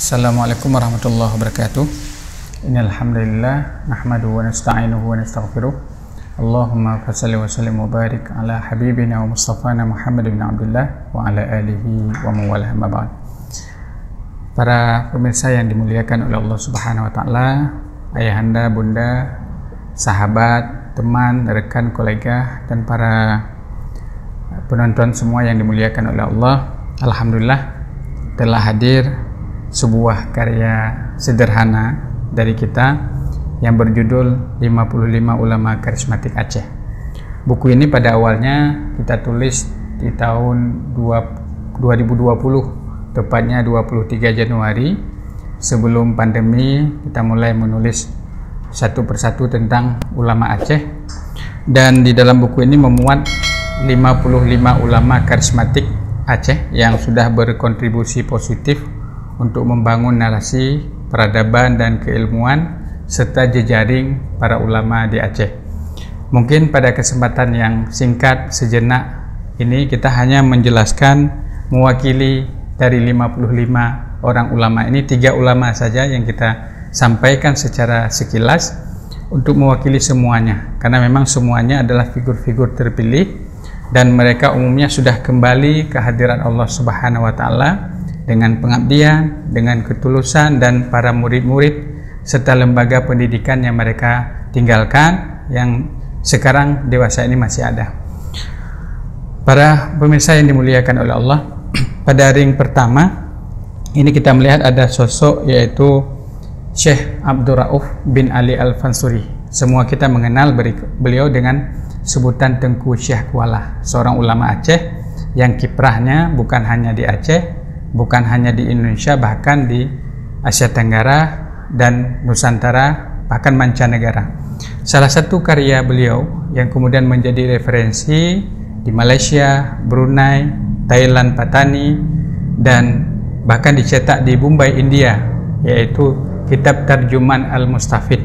Assalamualaikum warahmatullahi wabarakatuh. Innal hamdalillah nahmaduhu wa nasta'inuhu wa nastaghfiruh. Allahumma shalli wa sallim wa barik ala habibina wa mustafana Muhammad bin Abdullah wa ala alihi wa mawalah ma ba'd. Para pemirsa yang dimuliakan oleh Allah Subhanahu wa taala, ayahanda, bunda, sahabat, teman, rekan, kolega, dan para penonton semua yang dimuliakan oleh Allah, alhamdulillah telah hadir sebuah karya sederhana dari kita yang berjudul 55 Ulama Karismatik Aceh. Buku ini pada awalnya kita tulis di tahun 2020, tepatnya 23 Januari. Sebelum pandemi kita mulai menulis satu persatu tentang ulama Aceh, dan di dalam buku ini memuat 55 ulama karismatik Aceh yang sudah berkontribusi positif untuk membangun narasi, peradaban, dan keilmuan serta jejaring para ulama di Aceh. Mungkin pada kesempatan yang singkat sejenak ini kita hanya menjelaskan mewakili dari 55 orang ulama ini, 3 ulama saja yang kita sampaikan secara sekilas untuk mewakili semuanya, karena memang semuanya adalah figur-figur terpilih dan mereka umumnya sudah kembali ke hadirat Allah Subhanahu wa taala dengan pengabdian, dengan ketulusan, dan para murid-murid serta lembaga pendidikan yang mereka tinggalkan yang sekarang dewasa ini masih ada. Para pemirsa yang dimuliakan oleh Allah, pada ring pertama ini kita melihat ada sosok yaitu Syekh Abdul Rauf bin Ali Al-Fansuri. Semua kita mengenal beliau dengan sebutan Tengku Syekh Kuala, seorang ulama Aceh yang kiprahnya bukan hanya di Aceh, bukan hanya di Indonesia, bahkan di Asia Tenggara dan Nusantara, bahkan mancanegara. Salah satu karya beliau yang kemudian menjadi referensi di Malaysia, Brunei, Thailand, Patani, dan bahkan dicetak di Mumbai, India, yaitu Kitab Tarjuman Al-Mustafid,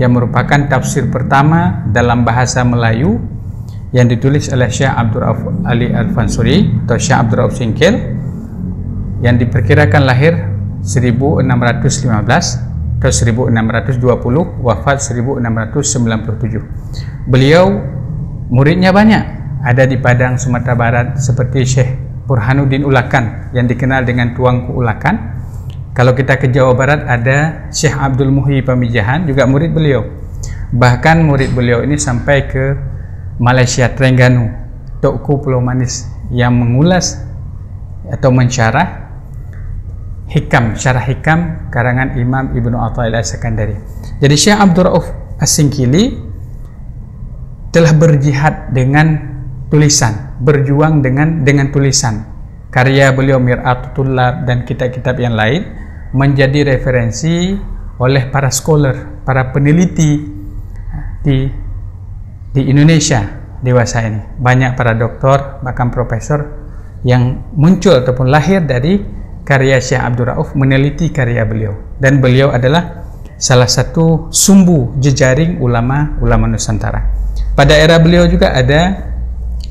yang merupakan tafsir pertama dalam bahasa Melayu yang ditulis oleh Syekh Abdul Rauf Ali Al-Fansuri atau Syekh Abdul Rauf Singkil, yang diperkirakan lahir 1615 atau 1620, wafat 1697. Beliau muridnya banyak, ada di Padang, Sumatera Barat, seperti Syekh Burhanuddin Ulakan yang dikenal dengan Tuanku Ulakan. Kalau kita ke Jawa Barat ada Syekh Abdul Muhyi Pamijahan, juga murid beliau. Bahkan murid beliau ini sampai ke Malaysia, Terengganu, Tokku Pulau Manis, yang mengulas atau mensyarah syarah hikam karangan Imam Ibnu Athaillah As-Sakandari. Jadi Syekh Abdul Rauf As-Singkili telah berjihad dengan tulisan, berjuang dengan tulisan. Karya beliau Mir'atul Tullab dan kitab-kitab yang lain menjadi referensi oleh para scholar, para peneliti di Indonesia dewasa ini. Banyak para doktor, bahkan profesor yang muncul ataupun lahir dari karya Syekh Abdul Rauf meneliti karya beliau, dan beliau adalah salah satu sumbu jejaring ulama Nusantara. Pada era beliau juga ada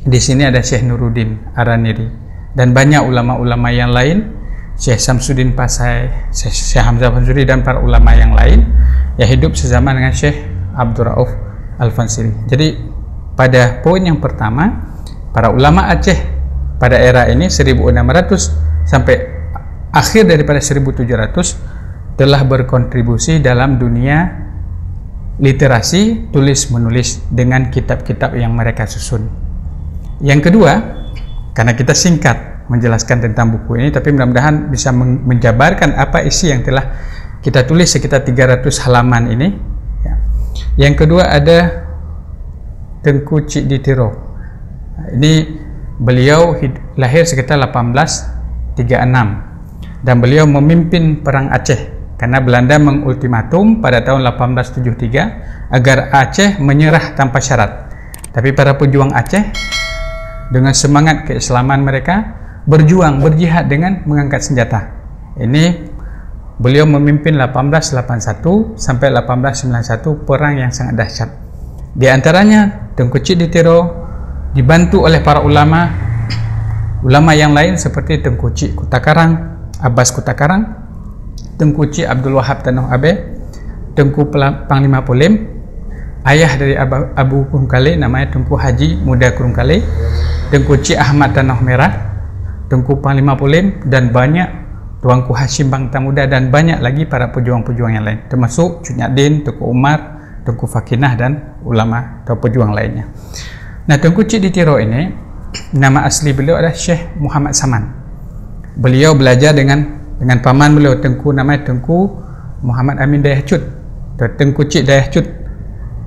di sini ada Syekh Nuruddin Araniri dan banyak ulama-ulama yang lain, Syekh Samsuddin Pasai, Syekh Hamzah Fansuri, dan para ulama yang lain yang hidup sezaman dengan Syekh Abdul Rauf Al-Fansuri. Jadi pada poin yang pertama, para ulama Aceh pada era ini 1600 sampai akhir daripada 1700 telah berkontribusi dalam dunia literasi tulis menulis dengan kitab-kitab yang mereka susun. Yang kedua, karena kita singkat menjelaskan tentang buku ini, tapi mudah-mudahan bisa menjabarkan apa isi yang telah kita tulis sekitar 300 halaman ini. Yang kedua ada Tengku Cik Ditiro. Ini beliau lahir sekitar 1836 dan beliau memimpin perang Aceh karena Belanda mengultimatum pada tahun 1873 agar Aceh menyerah tanpa syarat. Tapi para pejuang Aceh dengan semangat keislaman mereka berjihad dengan mengangkat senjata. Ini beliau memimpin 1881 sampai 1891, perang yang sangat dahsyat. Di antaranya Tengku Cik Ditiro dibantu oleh para ulama yang lain seperti Tengku Cik Kutakarang, Abbas Kutakarang, Tengku Cik Abdul Wahab Tanoh Abe, Tengku Panglima Polim, ayah dari Abu Kurungkale namanya Tengku Haji Muda Kurungkale, Tengku Cik Ahmad Tanoh Merah, Tengku Panglima Polim, dan banyak Tuanku Hashim Bangta Muda, dan banyak lagi para pejuang-pejuang yang lain, termasuk Cut Nyaddin, Tengku Umar, Tengku Fakinah, dan ulama atau pejuang lainnya. Nah, Tengku Cik di Tiro ini, nama asli beliau adalah Syekh Muhammad Saman. Beliau belajar dengan paman beliau, namanya Tengku Muhammad Amin Dayah Cut, Tengku Cik Dayah Cut.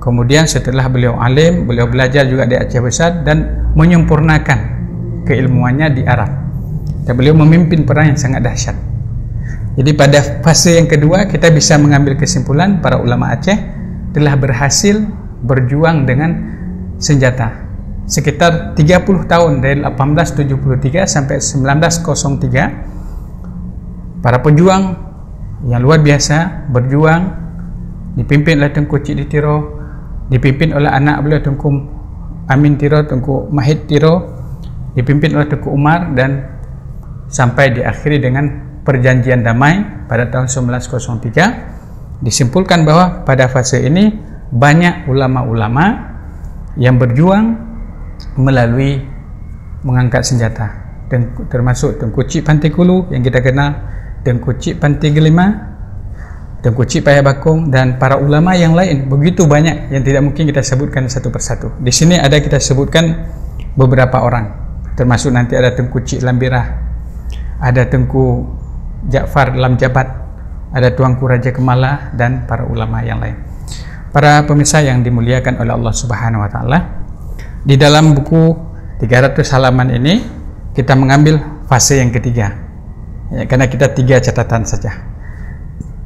Kemudian setelah beliau alim, beliau belajar juga di Aceh Besar dan menyempurnakan keilmuannya di Arab. Dan beliau memimpin perang yang sangat dahsyat. Jadi pada fase yang kedua kita bisa mengambil kesimpulan para ulama Aceh telah berhasil berjuang dengan senjata. Sekitar 30 tahun dari 1873 sampai 1903 para pejuang yang luar biasa berjuang, dipimpin oleh Tengku Cik di Tiro, dipimpin oleh anak beliau Tengku Amin Tiro, Tengku Mahid Tiro, dipimpin oleh Tengku Umar, dan sampai diakhiri dengan perjanjian damai pada tahun 1903. Disimpulkan bahwa pada fase ini banyak ulama-ulama yang berjuang melalui mengangkat senjata, termasuk Tengku Cik Pantikulu yang kita kenal, Tengku Cik Panti Gelima, Tengku Cik Payah Bakung, dan para ulama yang lain. Begitu banyak yang tidak mungkin kita sebutkan satu persatu. Di sini ada kita sebutkan beberapa orang, termasuk nanti ada Tengku Cik Lambirah, ada Tengku Ja'far Lamjabat, ada Tuanku Raja Kemala, dan para ulama yang lain. Para pemirsa yang dimuliakan oleh Allah Subhanahu wa Ta'ala, di dalam buku 300 halaman ini kita mengambil fase yang ketiga. Ya, karena kita 3 catatan saja.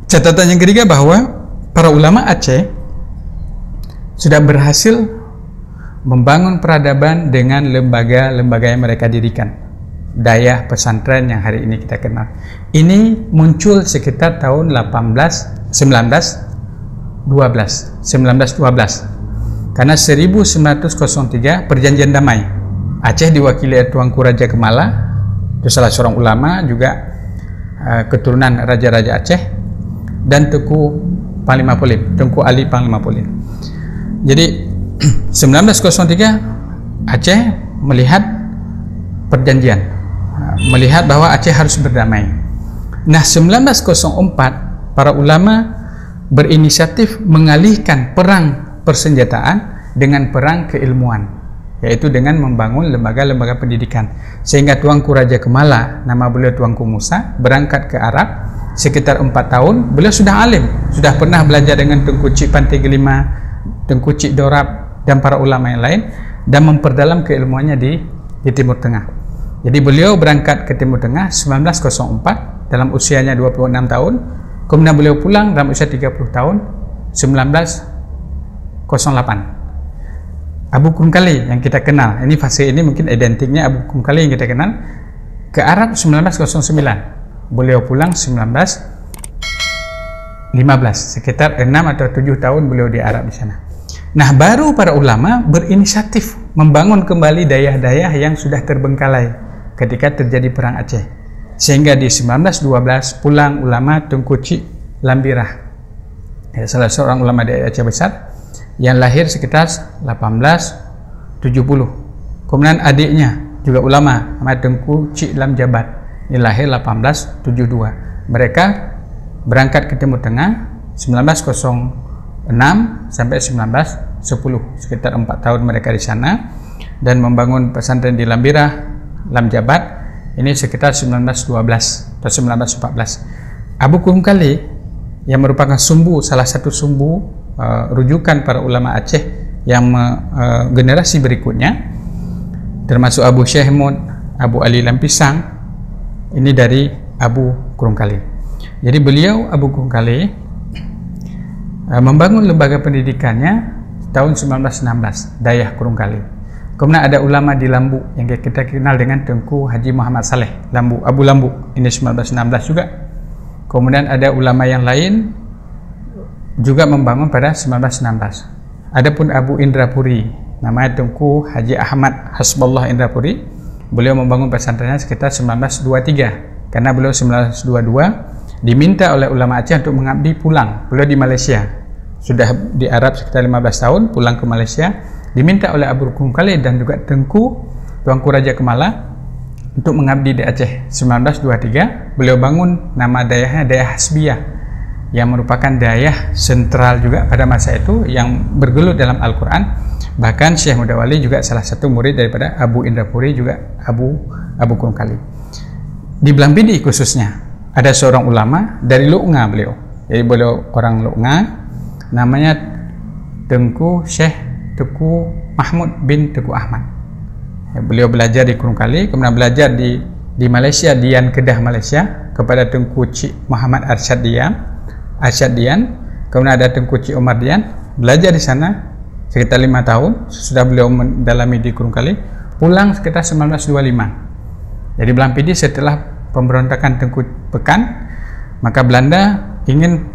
Catatan yang ketiga bahwa para ulama Aceh sudah berhasil membangun peradaban dengan lembaga-lembaga yang mereka dirikan. Dayah pesantren yang hari ini kita kenal. Ini muncul sekitar tahun 1912. Karena 1903 perjanjian damai. Aceh diwakili oleh Tuanku Raja Kemala, itu salah seorang ulama juga keturunan raja-raja Aceh, dan Tengku Panglima Polim, Tengku Ali Panglima Polim. Jadi 1903 Aceh melihat perjanjian, melihat bahwa Aceh harus berdamai. Nah, 1904 para ulama berinisiatif mengalihkan perang persenjataan dengan perang keilmuan, yaitu dengan membangun lembaga-lembaga pendidikan. Sehingga Tuanku Raja Kemala, nama beliau Tuanku Musa, berangkat ke Arab sekitar 4 tahun. Beliau sudah alim, sudah pernah belajar dengan Tengku Cik Panti Gelima, Tengku Cik Dorab, dan para ulama yang lain, dan memperdalam keilmuannya di Timur Tengah. Jadi beliau berangkat ke Timur Tengah 1904 dalam usianya 26 tahun. Kemudian beliau pulang dalam usia 30 tahun 1908. Abu Kurungkale yang kita kenal, ini fase ini mungkin identiknya Abu Kurungkale yang kita kenal, ke Arab 1909. Beliau pulang 1915, sekitar 6 atau 7 tahun beliau di Arab di sana. Nah, baru para ulama berinisiatif membangun kembali dayah-dayah yang sudah terbengkalai ketika terjadi perang Aceh. Sehingga di 1912 pulang ulama Tengku Cik Lambirah, salah seorang ulama dari Aceh Besar, yang lahir sekitar 1870. Kemudian adiknya juga ulama, namanya Tengku Cik Lamjabat, yang lahir 1872. Mereka berangkat ke Timur Tengah 1906 sampai 1910, sekitar 4 tahun mereka di sana, dan membangun pesantren di Lambirah, Lamjabat, ini sekitar 1912 atau 1914. Abu Kurungkale yang merupakan salah satu sumbu rujukan para ulama Aceh yang generasi berikutnya, termasuk Abu Syekh Mud, Abu Ali Lampisang, ini dari Abu Kurungkale. Jadi beliau, Abu Kurungkale, membangun lembaga pendidikannya tahun 1916, Dayah Kurungkale. Kemudian ada ulama di Lambu yang kita kenal dengan Tengku Haji Muhammad Saleh, Abu Lambu, ini 1916 juga. Kemudian ada ulama yang lain juga membangun pada 1916. Adapun Abu Indrapuri, namanya Tengku Haji Ahmad Hasbullah Indrapuri, beliau membangun pesantrennya sekitar 1923, karena beliau 1922 diminta oleh ulama Aceh untuk mengabdi pulang. Beliau di Malaysia, sudah di Arab sekitar 15 tahun, pulang ke Malaysia, diminta oleh Abu Kurungkali dan juga Tuanku Raja Kemala untuk mengabdi di Aceh. 1923 beliau bangun, nama dayahnya Dayah Hasbiyah, yang merupakan dayah sentral juga pada masa itu yang bergelut dalam Al-Quran. Bahkan Syekh Mudawali juga salah satu murid daripada Abu Indrapuri, juga Abu Kurungkali. Di Belampidi khususnya ada seorang ulama dari Lu'nga beliau. Jadi beliau orang Lu'nga, namanya Tengku Syekh Teku Mahmud bin Teku Ahmad. Beliau belajar di Kurungkali, kemudian belajar di Malaysia, Dian Kedah Malaysia, kepada Tengku Cik Muhammad Arsyad Dian. Kemudian ada Tengku Cik Umar Dian, belajar di sana sekitar 5 tahun. Sudah beliau mendalami di Kurungkali, pulang sekitar 1925. Jadi Belampidi setelah pemberontakan Tengku Pekan, maka Belanda ingin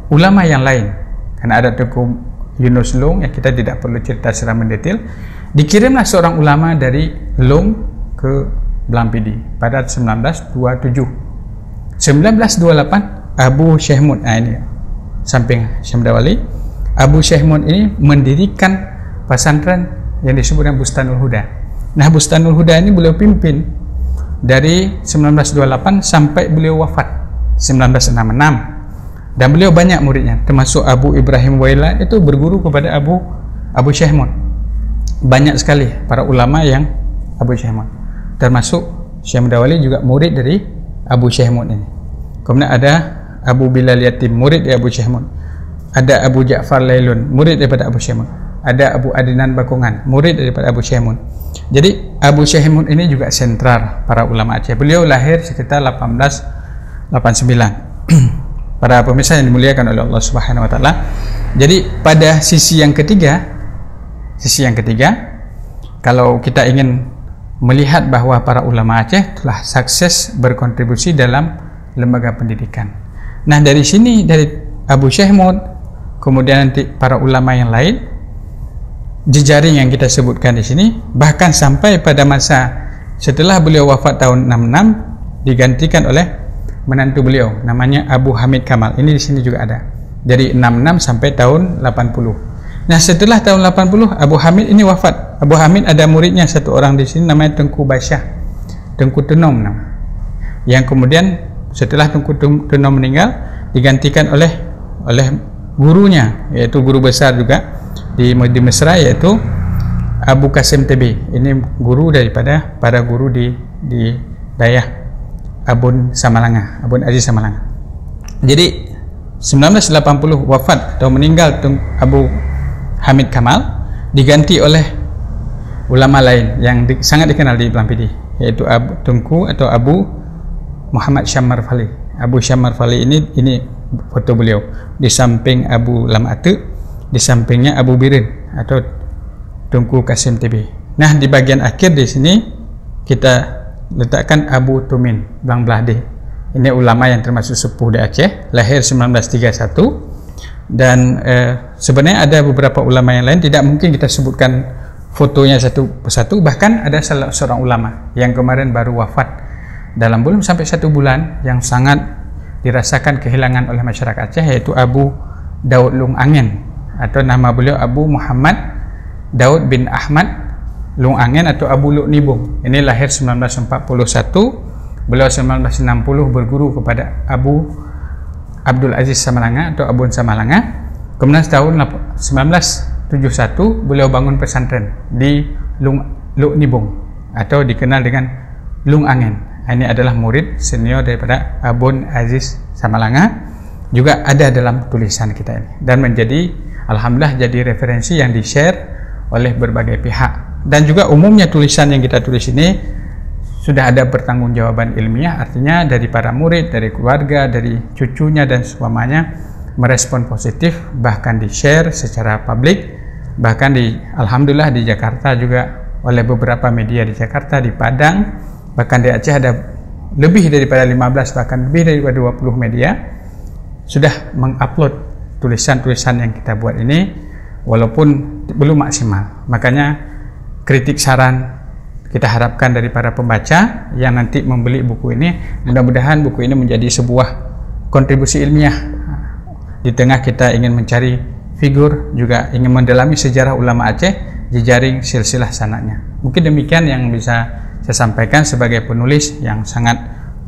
ulama yang lain, karena ada Tengku Yunus Long yang kita tidak perlu cerita secara mendetail. Dikirimlah seorang ulama dari Long ke Belampidi pada 1927. 1928 Abu Syehmud, ini samping Syekh Mudawali, Abu Syehmud ini mendirikan pesantren yang disebut dengan Bustanul Huda. Nah, Bustanul Huda ini beliau pimpin dari 1928 sampai beliau wafat 1966. Dan beliau banyak muridnya, termasuk Abu Ibrahim Waila itu berguru kepada Abu Syehmud. Banyak sekali para ulama yang Abu Syehmud, termasuk Syekh Mudawali juga murid dari Abu Syehmud ini. Kemudian ada Abu Bilal Yatim, murid dari Abu Syehmud. Ada Abu Ja'far Lailun, murid daripada Abu Syehmud. Ada Abu Adnan Bakungan, murid daripada Abu Syehmud. Jadi Abu Syehmud ini juga sentral para ulama Aceh. Beliau lahir sekitar 1889. Para pemirsa yang dimuliakan oleh Allah Subhanahu wa taala. Jadi pada sisi yang ketiga, kalau kita ingin melihat bahwa para ulama Aceh telah sukses berkontribusi dalam lembaga pendidikan. Nah, dari sini, dari Abu Syehmud, kemudian nanti para ulama yang lain, jejaring yang kita sebutkan di sini, bahkan sampai pada masa setelah beliau wafat tahun 66, digantikan oleh menantu beliau, namanya Abu Hamid Kamal. Ini di sini juga ada. Dari 66 sampai tahun 80. Nah, setelah tahun 80 Abu Hamid ini wafat. Abu Hamid ada muridnya satu orang di sini namanya Tengku Basyah, Tengku Tenom nama. Yang kemudian setelah Tengku Tenom meninggal, digantikan oleh gurunya, yaitu guru besar juga di Mesra, yaitu Abu Qasim TB. Ini guru daripada para guru di Dayah Abun Samalanga, Abun Aziz Samalanga. Jadi 1980 wafat atau meninggal Abu Hamid Kamal, diganti oleh ulama lain yang sangat dikenal di Belampidi, yaitu Tengku atau Abu Muhammad Syammar Fali. Abu Syammar Fali ini foto beliau, di samping Abu Lam Ate, di sampingnya Abu Birin atau Tengku Qasim TB. Nah, di bagian akhir di sini kita letakkan Abu Tumin Bang Blahdi. Ini ulama yang termasuk sepuh di Aceh, lahir 1931. Dan sebenarnya ada beberapa ulama yang lain, tidak mungkin kita sebutkan fotonya satu persatu. Bahkan ada salah seorang ulama yang kemarin baru wafat dalam belum sampai 1 bulan, yang sangat dirasakan kehilangan oleh masyarakat Aceh, yaitu Abu Daud Lung Angen, atau nama beliau Abu Muhammad Daud bin Ahmad Lung Angen atau Abu Luk Nibung. Ini lahir 1941. Beliau 1960 berguru kepada Abu Abdul Aziz Samalanga atau Abun Samalanga. Kemudian tahun 1971 beliau bangun pesantren di Luk Nibung atau dikenal dengan Lung Angen. Ini adalah murid senior daripada Abun Aziz Samalanga. Juga ada dalam tulisan kita ini, dan menjadi alhamdulillah jadi referensi yang di-share oleh berbagai pihak. Dan juga umumnya tulisan yang kita tulis ini sudah ada pertanggungjawaban ilmiah, artinya dari para murid, dari keluarga, dari cucunya dan semuanya merespon positif, bahkan di-share secara publik, bahkan alhamdulillah di Jakarta juga oleh beberapa media di Jakarta, di Padang, bahkan di Aceh ada lebih daripada 15, bahkan lebih daripada 20 media sudah mengupload tulisan-tulisan yang kita buat ini, walaupun belum maksimal. Makanya kritik, saran, kita harapkan dari para pembaca yang nanti membeli buku ini, mudah-mudahan buku ini menjadi sebuah kontribusi ilmiah. Di tengah kita ingin mencari figur, juga ingin mendalami sejarah ulama Aceh, jejaring silsilah sanadnya. Mungkin demikian yang bisa saya sampaikan sebagai penulis yang sangat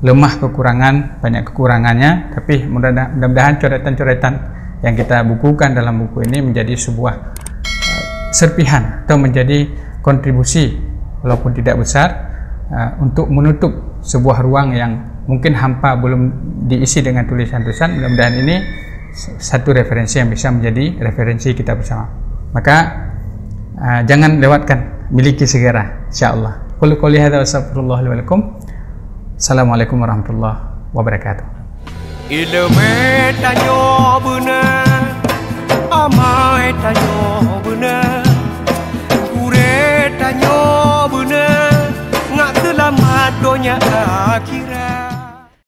lemah kekurangan, banyak kekurangannya, tapi mudah-mudahan coretan-coretan yang kita bukukan dalam buku ini menjadi sebuah serpihan atau menjadi kontribusi walaupun tidak besar untuk menutup sebuah ruang yang mungkin hampa belum diisi dengan tulisan-tulisan. Mudah-mudahan ini satu referensi yang bisa menjadi referensi kita bersama. Maka jangan lewatkan, miliki segera insyaallah. Qul qouli hadza wa astaghfirullah li wa lakum. Assalamualaikum warahmatullahi wabarakatuh. Ilmu tanyo benar, amai tanyo benar, kure tanyo benar, ngak selamat dunia akhirat.